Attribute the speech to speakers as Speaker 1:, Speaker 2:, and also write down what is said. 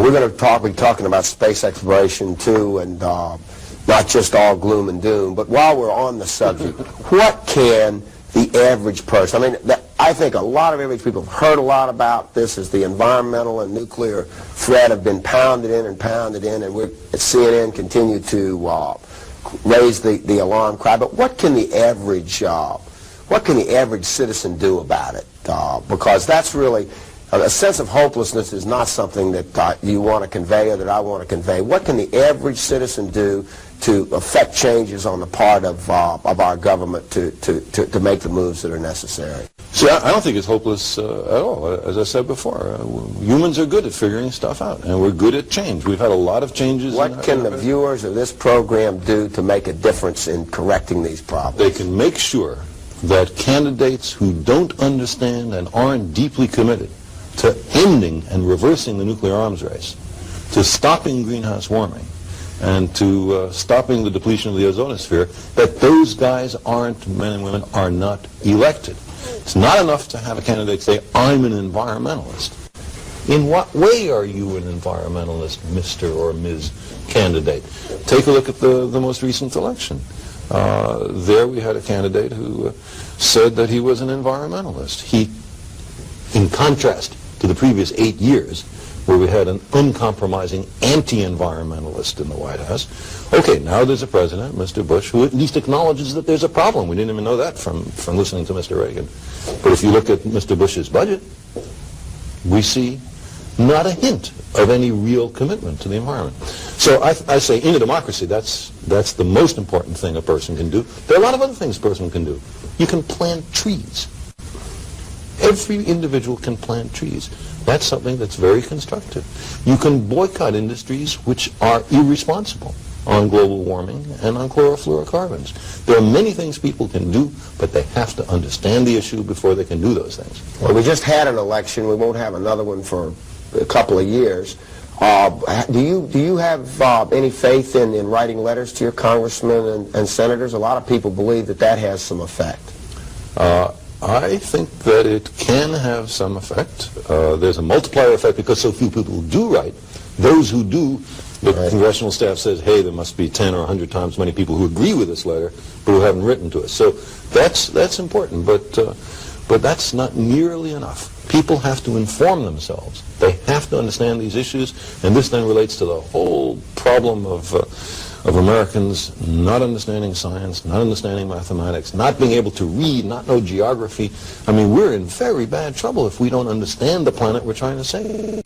Speaker 1: we're going to be talking about space exploration too, and not just all gloom and doom. But while we're on the subject, what can the average person, I think a lot of average people have heard a lot about this as the environmental and nuclear threat have been pounded in, and we at CNN continue to raise the alarm cry. But what can the average citizen do about it? Because that's really, a sense of hopelessness is not something that you want to convey or that I want to convey. What can the average citizen do to affect changes on the part of our government to make the moves that are necessary?
Speaker 2: See, I don't think it's hopeless at all. As I said before, humans are good at figuring stuff out, and we're good at change. We've had a lot of changes.
Speaker 1: What can the viewers of this program do to make a difference in correcting these problems?
Speaker 2: They can make sure that candidates who don't understand and aren't deeply committed to ending and reversing the nuclear arms race, to stopping greenhouse warming, and to stopping the depletion of the ozonosphere, that those guys aren't, men and women, are not elected. It's not enough to have a candidate say, I'm an environmentalist. In what way are you an environmentalist, Mr. or Ms. candidate? Take a look at the most recent election. There we had a candidate who said that he was an environmentalist. He, in contrast to the previous 8 years, where we had an uncompromising anti-environmentalist in the White House. Okay, now there's a president, Mr. Bush, who at least acknowledges that there's a problem. We didn't even know that from listening to Mr. Reagan. But if you look at Mr. Bush's budget, we see not a hint of any real commitment to the environment. So I say, in a democracy, that's the most important thing a person can do. There are a lot of other things a person can do. You can plant trees. Every individual can plant trees. That's something that's very constructive. You can boycott industries which are irresponsible on global warming and on chlorofluorocarbons. There are many things people can do, but they have to understand the issue before they can do those things.
Speaker 1: Well, we just had an election. We won't have another one for a couple of years. Do you have any faith in writing letters to your congressmen and senators? A lot of people believe that has some effect.
Speaker 2: I think that it can have some effect. There's a multiplier effect because so few people do write. Those who do, the congressional staff says, hey, there must be 10 or 100 times many people who agree with this letter, but who haven't written to us. So that's important, but that's not nearly enough. People have to inform themselves. They have to understand these issues, and this then relates to the whole problem of Americans not understanding science, not understanding mathematics, not being able to read, not know geography. We're in very bad trouble if we don't understand the planet we're trying to save.